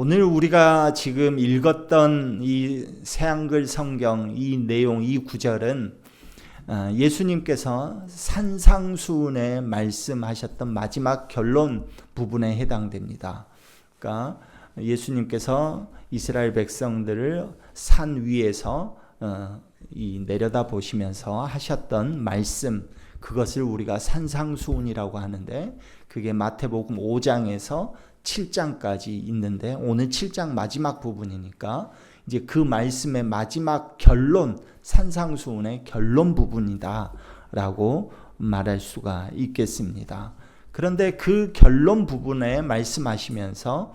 오늘 우리가 지금 읽었던 이 새한글 성경 이 내용, 이 구절은 예수님께서 산상수훈에 말씀하셨던 마지막 결론 부분에 해당됩니다. 그러니까 예수님께서 이스라엘 백성들을 산 위에서 내려다 보시면서 하셨던 말씀, 그것을 우리가 산상수훈이라고 하는데, 그게 마태복음 5장에서 7장까지 있는데 오늘 7장 마지막 부분이니까 이제 그 말씀의 마지막 결론, 산상수훈의 결론 부분이다 라고 말할 수가 있겠습니다. 그런데 그 결론 부분에 말씀하시면서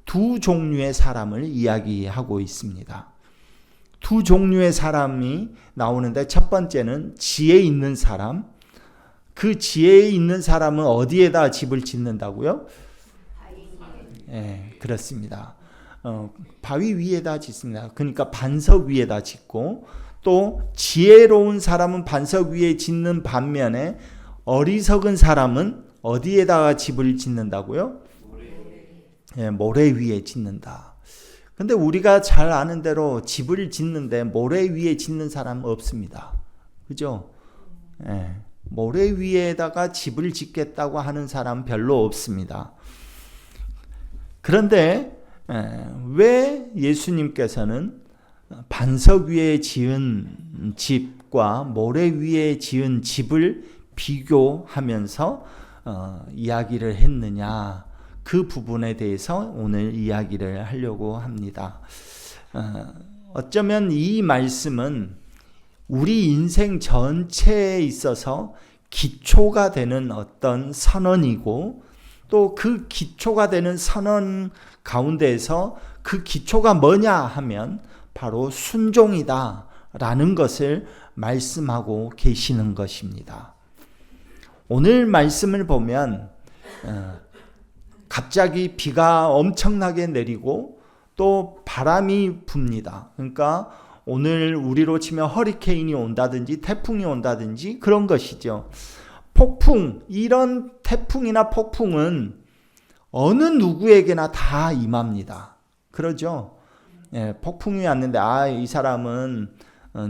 두 종류의 사람을 이야기하고 있습니다. 두 종류의 사람이 나오는데, 첫 번째는 지혜 있는 사람. 그 지혜 있는 사람은 어디에다 집을 짓는다고요? 네, 그렇습니다. 바위 위에다 짓습니다. 그러니까 반석 위에다 짓고, 또 지혜로운 사람은 반석 위에 짓는 반면에 어리석은 사람은 어디에다가 집을 짓는다고요? 네, 모래 위에 짓는다. 근데 우리가 잘 아는 대로 집을 짓는데 모래 위에 짓는 사람은 없습니다. 그죠? 네, 모래 위에다가 집을 짓겠다고 하는 사람 별로 없습니다. 그런데 왜 예수님께서는 반석 위에 지은 집과 모래 위에 지은 집을 비교하면서 이야기를 했느냐, 그 부분에 대해서 오늘 이야기를 하려고 합니다. 어쩌면 이 말씀은 우리 인생 전체에 있어서 기초가 되는 어떤 선언이고, 또 그 기초가 되는 선언 가운데에서 그 기초가 뭐냐 하면 바로 순종이다 라는 것을 말씀하고 계시는 것입니다. 오늘 말씀을 보면 갑자기 비가 엄청나게 내리고 또 바람이 붑니다. 그러니까 오늘 우리로 치면 허리케인이 온다든지 태풍이 온다든지 그런 것이죠. 폭풍, 이런 태풍이나 폭풍은 어느 누구에게나 다 임합니다. 그러죠? 예, 폭풍이 왔는데 이 사람은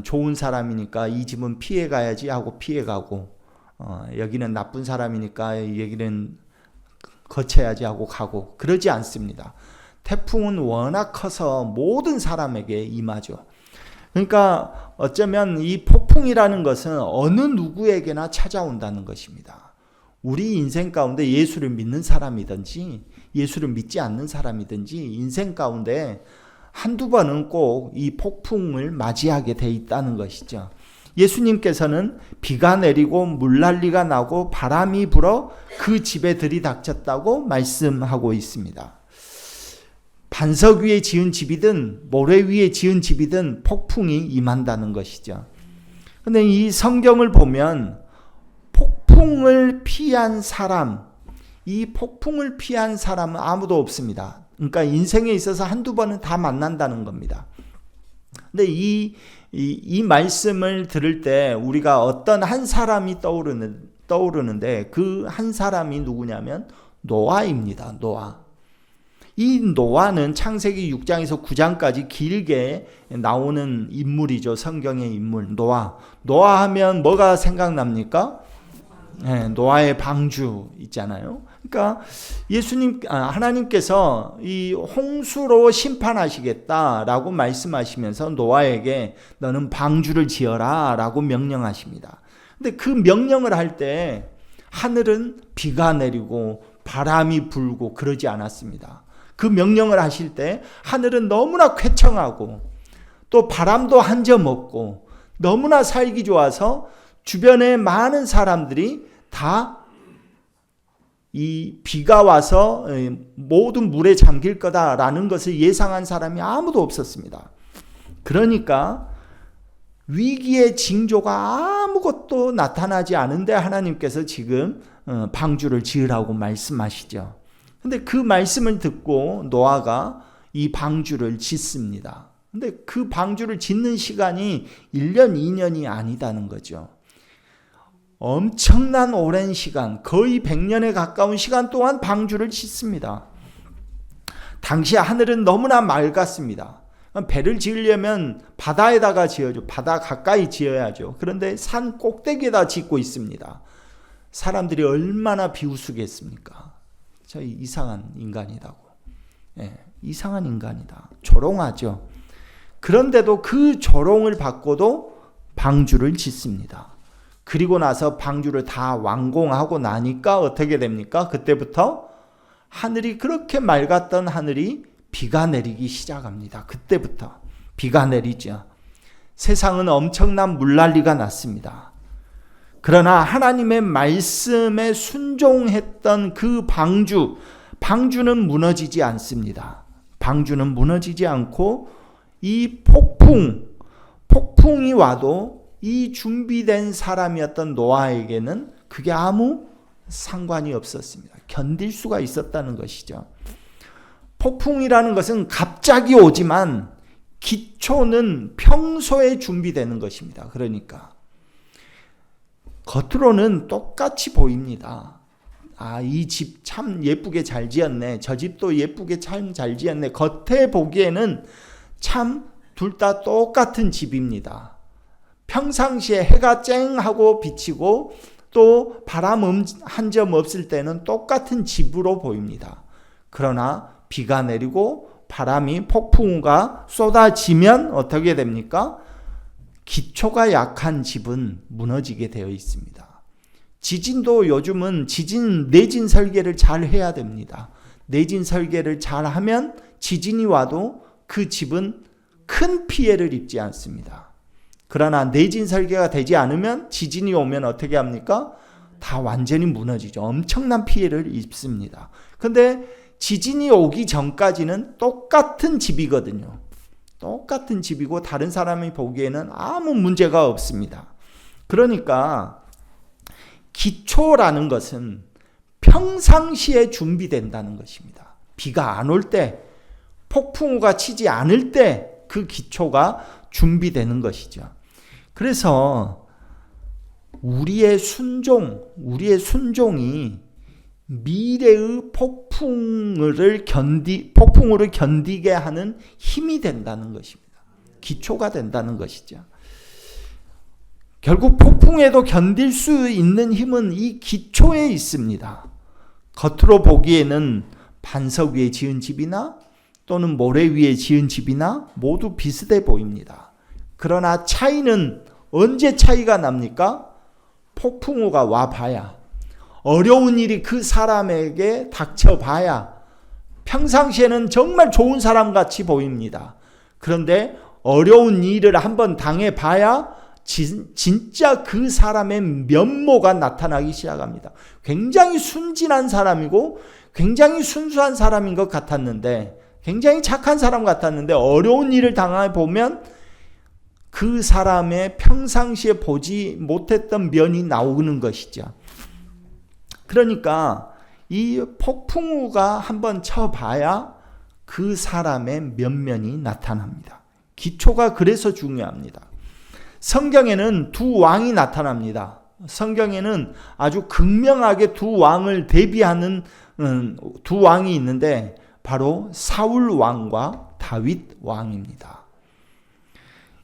좋은 사람이니까 이 집은 피해가야지 하고 피해가고, 여기는 나쁜 사람이니까 여기는 거쳐야지 하고 가고, 그러지 않습니다. 태풍은 워낙 커서 모든 사람에게 임하죠. 그러니까 어쩌면 이 폭풍이라는 것은 어느 누구에게나 찾아온다는 것입니다. 우리 인생 가운데 예수를 믿는 사람이든지 예수를 믿지 않는 사람이든지 인생 가운데 한두 번은 꼭 이 폭풍을 맞이하게 돼 있다는 것이죠. 예수님께서는 비가 내리고 물난리가 나고 바람이 불어 그 집에 들이닥쳤다고 말씀하고 있습니다. 반석 위에 지은 집이든 모래 위에 지은 집이든 폭풍이 임한다는 것이죠. 그런데 이 성경을 보면 폭풍을 피한 사람, 이 폭풍을 피한 사람은 아무도 없습니다. 그러니까 인생에 있어서 한두 번은 다 만난다는 겁니다. 근데 이 말씀을 들을 때 우리가 어떤 한 사람이 떠오르는데, 그 한 사람이 누구냐면 노아입니다. 노아. 이 노아는 창세기 6장에서 9장까지 길게 나오는 인물이죠. 성경의 인물 노아. 노아 하면 뭐가 생각납니까? 네, 노아의 방주 있잖아요. 그러니까 하나님께서 이 홍수로 심판하시겠다라고 말씀하시면서 노아에게 너는 방주를 지어라 라고 명령하십니다. 근데 그 명령을 할 때 하늘은 비가 내리고 바람이 불고 그러지 않았습니다. 그 명령을 하실 때 하늘은 너무나 쾌청하고 또 바람도 한 점 없고 너무나 살기 좋아서 주변에 많은 사람들이 다 이 비가 와서 모든 물에 잠길 거다라는 것을 예상한 사람이 아무도 없었습니다. 그러니까 위기의 징조가 아무것도 나타나지 않은데 하나님께서 지금 방주를 지으라고 말씀하시죠. 근데 그 말씀을 듣고 노아가 이 방주를 짓습니다. 근데 그 방주를 짓는 시간이 1년, 2년이 아니다는 거죠. 엄청난 오랜 시간, 거의 100년에 가까운 시간 동안 방주를 짓습니다. 당시 하늘은 너무나 맑았습니다. 배를 지으려면 바다에다가 지어야죠. 바다 가까이 지어야죠. 그런데 산 꼭대기에다 짓고 있습니다. 사람들이 얼마나 비웃으겠습니까? 저 이상한 인간이라고. 이상한 인간이다. 조롱하죠. 그런데도 그 조롱을 받고도 방주를 짓습니다. 그리고 나서 방주를 다 완공하고 나니까 어떻게 됩니까? 그때부터 하늘이 그렇게 맑았던 하늘이 비가 내리기 시작합니다. 그때부터 비가 내리죠. 세상은 엄청난 물난리가 났습니다. 그러나 하나님의 말씀에 순종했던 그 방주는 무너지지 않습니다. 방주는 무너지지 않고 이 폭풍이 와도 이 준비된 사람이었던 노아에게는 그게 아무 상관이 없었습니다. 견딜 수가 있었다는 것이죠. 폭풍이라는 것은 갑자기 오지만 기초는 평소에 준비되는 것입니다. 그러니까 겉으로는 똑같이 보입니다. 이 집 참 예쁘게 잘 지었네. 저 집도 예쁘게 참 잘 지었네. 겉에 보기에는 참 둘 다 똑같은 집입니다. 평상시에 해가 쨍하고 비치고 또 바람 한 점 없을 때는 똑같은 집으로 보입니다. 그러나 비가 내리고 바람이 폭풍우가 쏟아지면 어떻게 됩니까? 기초가 약한 집은 무너지게 되어 있습니다. 지진도 요즘은 내진 설계를 잘 해야 됩니다. 내진 설계를 잘 하면 지진이 와도 그 집은 큰 피해를 입지 않습니다. 그러나 내진 설계가 되지 않으면 지진이 오면 어떻게 합니까? 다 완전히 무너지죠. 엄청난 피해를 입습니다. 그런데 지진이 오기 전까지는 똑같은 집이거든요. 똑같은 집이고 다른 사람이 보기에는 아무 문제가 없습니다. 그러니까 기초라는 것은 평상시에 준비된다는 것입니다. 비가 안 올 때, 폭풍우가 치지 않을 때 그 기초가 준비되는 것이죠. 그래서 우리의 순종이 미래의 폭풍우를 견디게 하는 힘이 된다는 것입니다. 기초가 된다는 것이죠. 결국 폭풍에도 견딜 수 있는 힘은 이 기초에 있습니다. 겉으로 보기에는 반석 위에 지은 집이나 또는 모래 위에 지은 집이나 모두 비슷해 보입니다. 그러나 차이는 언제 차이가 납니까? 폭풍우가 와봐야, 어려운 일이 그 사람에게 닥쳐봐야 평상시에는 정말 좋은 사람같이 보입니다. 그런데 어려운 일을 한번 당해봐야 진짜 그 사람의 면모가 나타나기 시작합니다. 굉장히 순진한 사람이고 굉장히 순수한 사람인 것 같았는데, 굉장히 착한 사람 같았는데 어려운 일을 당해보면 그 사람의 평상시에 보지 못했던 면이 나오는 것이죠. 그러니까 이 폭풍우가 한번 쳐봐야 그 사람의 면면이 나타납니다. 기초가 그래서 중요합니다. 성경에는 두 왕이 나타납니다. 성경에는 아주 극명하게 두 왕을 대비하는 두 왕이 있는데 바로 사울 왕과 다윗 왕입니다.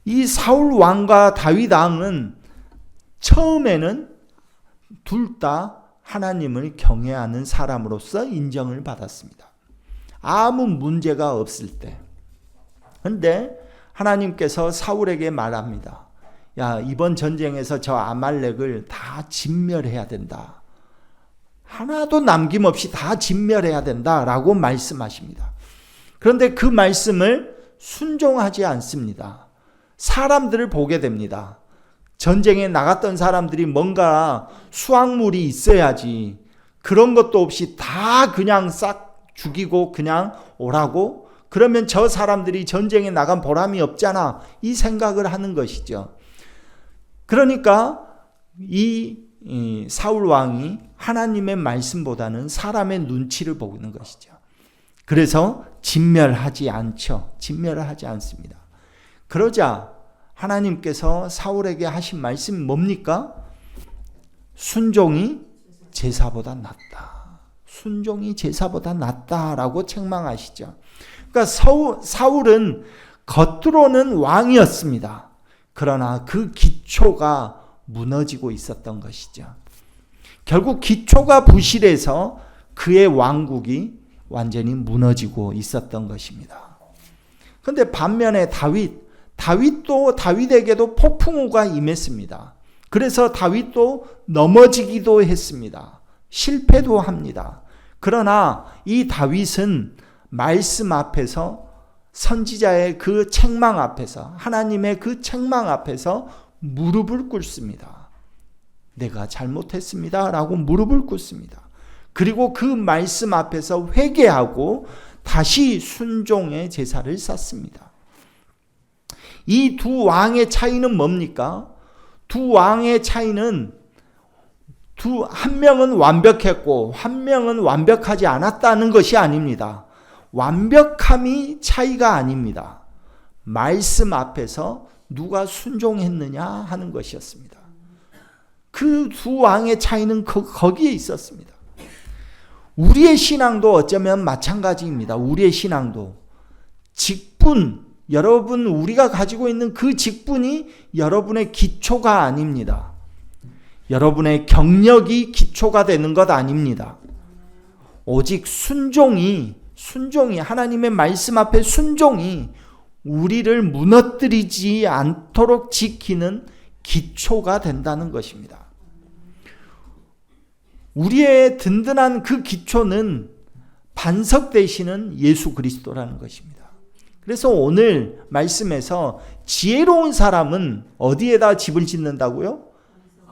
이 사울 왕과 다윗 왕은 처음에는 둘 다 하나님을 경외하는 사람으로서 인정을 받았습니다. 아무 문제가 없을 때. 그런데 하나님께서 사울에게 말합니다. 야, 이번 전쟁에서 저 아말렉을 다 진멸해야 된다. 하나도 남김없이 다 진멸해야 된다라고 말씀하십니다. 그런데 그 말씀을 순종하지 않습니다. 사람들을 보게 됩니다. 전쟁에 나갔던 사람들이 뭔가 수확물이 있어야지, 그런 것도 없이 다 그냥 싹 죽이고 그냥 오라고? 그러면 저 사람들이 전쟁에 나간 보람이 없잖아, 이 생각을 하는 것이죠. 그러니까 이 사울 왕이 하나님의 말씀보다는 사람의 눈치를 보는 것이죠. 그래서 진멸하지 않습니다. 그러자 하나님께서 사울에게 하신 말씀이 뭡니까? 순종이 제사보다 낫다. 순종이 제사보다 낫다라고 책망하시죠. 그러니까 사울은 겉으로는 왕이었습니다. 그러나 그 기초가 무너지고 있었던 것이죠. 결국 기초가 부실해서 그의 왕국이 완전히 무너지고 있었던 것입니다. 그런데 반면에 다윗에게도 폭풍우가 임했습니다. 그래서 다윗도 넘어지기도 했습니다. 실패도 합니다. 그러나 이 다윗은 말씀 앞에서, 선지자의 그 책망 앞에서, 하나님의 그 책망 앞에서 무릎을 꿇습니다. 내가 잘못했습니다 라고 무릎을 꿇습니다. 그리고 그 말씀 앞에서 회개하고 다시 순종의 제사를 쌓습니다. 이 두 왕의 차이는 뭡니까? 두 왕의 차이는 한 명은 완벽했고 한 명은 완벽하지 않았다는 것이 아닙니다. 완벽함이 차이가 아닙니다. 말씀 앞에서 누가 순종했느냐 하는 것이었습니다. 그 두 왕의 차이는 거기에 있었습니다. 우리의 신앙도 어쩌면 마찬가지입니다. 우리의 신앙도 직분, 여러분 우리가 가지고 있는 그 직분이 여러분의 기초가 아닙니다. 여러분의 경력이 기초가 되는 것 아닙니다. 오직 순종이 하나님의 말씀 앞에 순종이 우리를 무너뜨리지 않도록 지키는 기초가 된다는 것입니다. 우리의 든든한 그 기초는 반석 되시는 예수 그리스도라는 것입니다. 그래서 오늘 말씀에서 지혜로운 사람은 어디에다 집을 짓는다고요?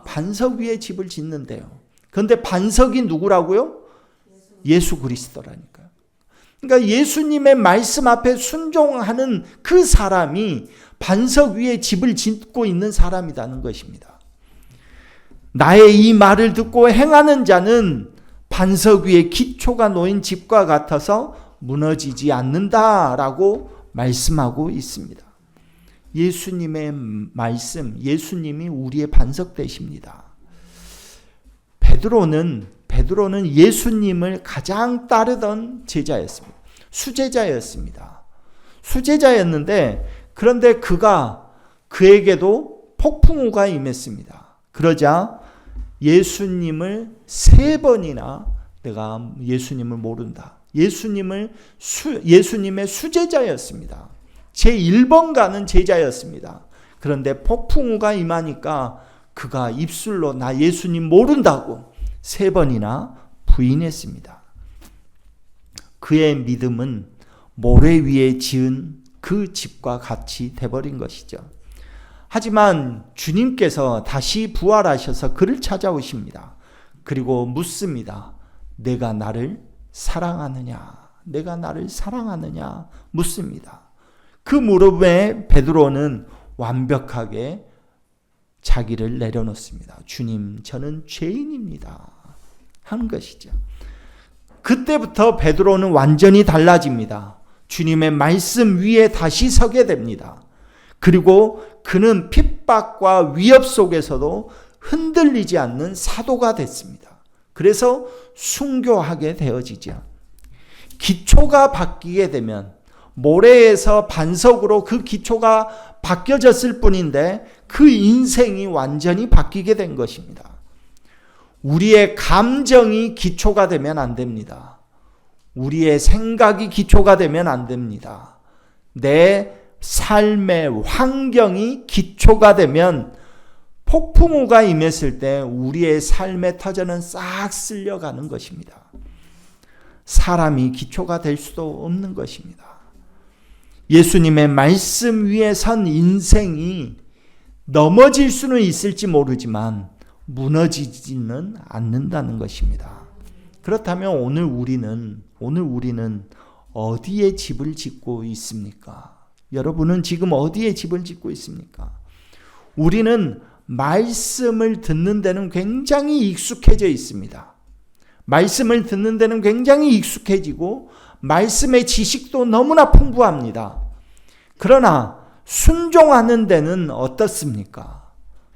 반석 위에 집을 짓는데요. 그런데 반석이 누구라고요? 예수 그리스도라니까요. 그러니까 예수님의 말씀 앞에 순종하는 그 사람이 반석 위에 집을 짓고 있는 사람이라는 것입니다. 나의 이 말을 듣고 행하는 자는 반석 위에 기초가 놓인 집과 같아서 무너지지 않는다라고 말씀하고 있습니다. 예수님의 말씀, 예수님이 우리의 반석 되십니다. 베드로는 예수님을 가장 따르던 제자였습니다. 수제자였습니다. 수제자였는데 그런데 그에게도 폭풍우가 임했습니다. 그러자 예수님을 3번이나 내가 예수님을 모른다. 예수님의 수제자였습니다. 제1번 가는 제자였습니다. 그런데 폭풍우가 임하니까 그가 입술로 나 예수님 모른다고 3번이나 부인했습니다. 그의 믿음은 모래 위에 지은 그 집과 같이 돼버린 것이죠. 하지만 주님께서 다시 부활하셔서 그를 찾아오십니다. 그리고 묻습니다. 내가 나를 사랑하느냐? 내가 나를 사랑하느냐? 묻습니다. 그 무릎에 베드로는 완벽하게 자기를 내려놓습니다. 주님, 저는 죄인입니다. 하는 것이죠. 그때부터 베드로는 완전히 달라집니다. 주님의 말씀 위에 다시 서게 됩니다. 그리고 그는 핍박과 위협 속에서도 흔들리지 않는 사도가 됐습니다. 그래서 순교하게 되어지죠. 기초가 바뀌게 되면 모래에서 반석으로 그 기초가 바뀌어졌을 뿐인데 그 인생이 완전히 바뀌게 된 것입니다. 우리의 감정이 기초가 되면 안 됩니다. 우리의 생각이 기초가 되면 안 됩니다. 내 삶의 환경이 기초가 되면 폭풍우가 임했을 때 우리의 삶의 터전은 싹 쓸려가는 것입니다. 사람이 기초가 될 수도 없는 것입니다. 예수님의 말씀 위에 선 인생이 넘어질 수는 있을지 모르지만 무너지지는 않는다는 것입니다. 그렇다면 오늘 우리는 어디에 집을 짓고 있습니까? 여러분은 지금 어디에 집을 짓고 있습니까? 우리는 말씀을 듣는 데는 굉장히 익숙해져 있습니다. 말씀을 듣는 데는 굉장히 익숙해지고 말씀의 지식도 너무나 풍부합니다. 그러나 순종하는 데는 어떻습니까?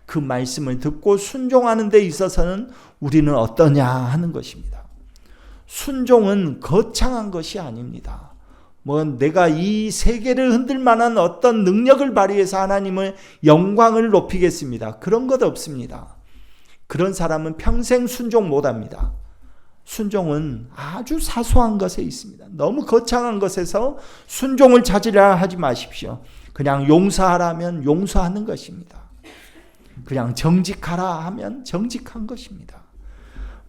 그 말씀을 듣고 순종하는 데 있어서는 우리는 어떠냐 하는 것입니다. 순종은 거창한 것이 아닙니다. 뭐 내가 이 세계를 흔들 만한 어떤 능력을 발휘해서 하나님의 영광을 높이겠습니다. 그런 것 없습니다. 그런 사람은 평생 순종 못합니다. 순종은 아주 사소한 것에 있습니다. 너무 거창한 것에서 순종을 찾으려 하지 마십시오. 그냥 용서하라면 용서하는 것입니다. 그냥 정직하라 하면 정직한 것입니다.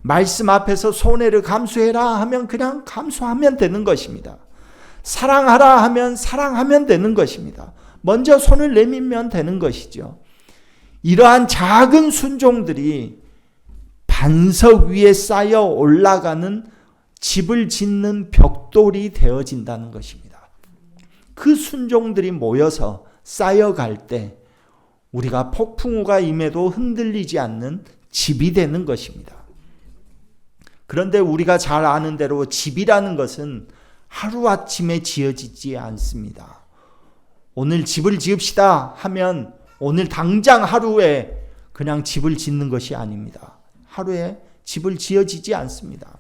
말씀 앞에서 손해를 감수해라 하면 그냥 감수하면 되는 것입니다. 사랑하라 하면 사랑하면 되는 것입니다. 먼저 손을 내밀면 되는 것이죠. 이러한 작은 순종들이 반석 위에 쌓여 올라가는 집을 짓는 벽돌이 되어진다는 것입니다. 그 순종들이 모여서 쌓여갈 때 우리가 폭풍우가 임해도 흔들리지 않는 집이 되는 것입니다. 그런데 우리가 잘 아는 대로 집이라는 것은 하루아침에 지어지지 않습니다. 오늘 집을 지읍시다 하면 오늘 당장 하루에 그냥 집을 짓는 것이 아닙니다. 하루에 집을 지어지지 않습니다.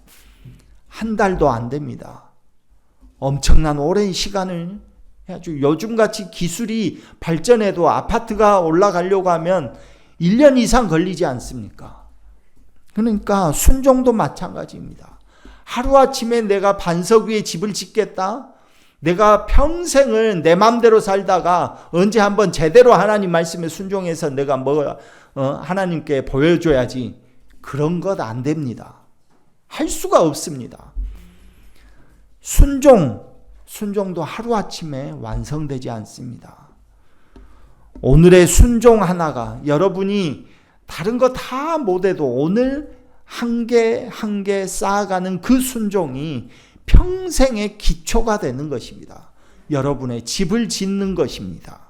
한 달도 안 됩니다. 엄청난 오랜 시간을 해야죠. 요즘같이 기술이 발전해도 아파트가 올라가려고 하면 1년 이상 걸리지 않습니까? 그러니까 순종도 마찬가지입니다. 하루아침에 내가 반석 위에 집을 짓겠다? 내가 평생을 내 마음대로 살다가 언제 한번 제대로 하나님 말씀에 순종해서 내가 하나님께 보여줘야지. 그런 것 안 됩니다. 할 수가 없습니다. 순종도 하루아침에 완성되지 않습니다. 오늘의 순종 하나가 여러분이 다른 거 다 못해도 오늘 한 개 한 개 쌓아가는 그 순종이 평생의 기초가 되는 것입니다. 여러분의 집을 짓는 것입니다.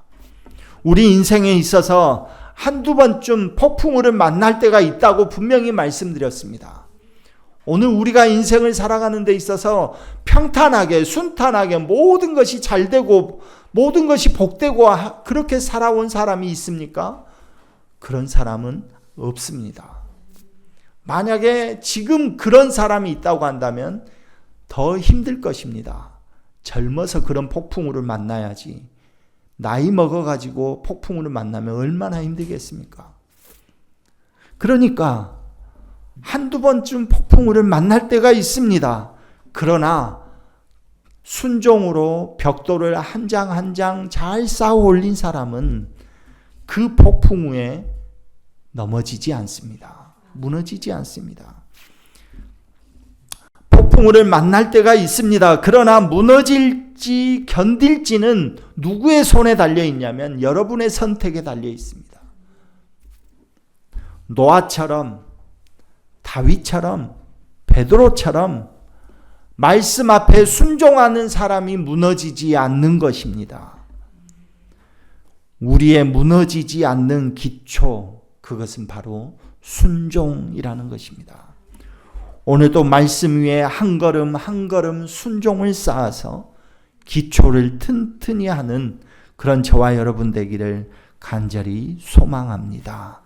우리 인생에 있어서 한두 번쯤 폭풍우를 만날 때가 있다고 분명히 말씀드렸습니다. 오늘 우리가 인생을 살아가는 데 있어서 평탄하게 순탄하게 모든 것이 잘 되고 모든 것이 복되고 그렇게 살아온 사람이 있습니까? 그런 사람은 없습니다. 만약에 지금 그런 사람이 있다고 한다면 더 힘들 것입니다. 젊어서 그런 폭풍우를 만나야지. 나이 먹어가지고 폭풍우를 만나면 얼마나 힘들겠습니까? 그러니까 한두 번쯤 폭풍우를 만날 때가 있습니다. 그러나 순종으로 벽돌을 한 장 한 장 잘 쌓아 올린 사람은 그 폭풍우에 넘어지지 않습니다. 무너지지 않습니다. 폭풍우를 만날 때가 있습니다. 그러나 무너질지 견딜지는 누구의 손에 달려 있냐면 여러분의 선택에 달려 있습니다. 노아처럼 다윗처럼 베드로처럼 말씀 앞에 순종하는 사람이 무너지지 않는 것입니다. 우리의 무너지지 않는 기초, 그것은 바로 순종이라는 것입니다. 오늘도 말씀 위에 한 걸음 한 걸음 순종을 쌓아서 기초를 튼튼히 하는 그런 저와 여러분 되기를 간절히 소망합니다.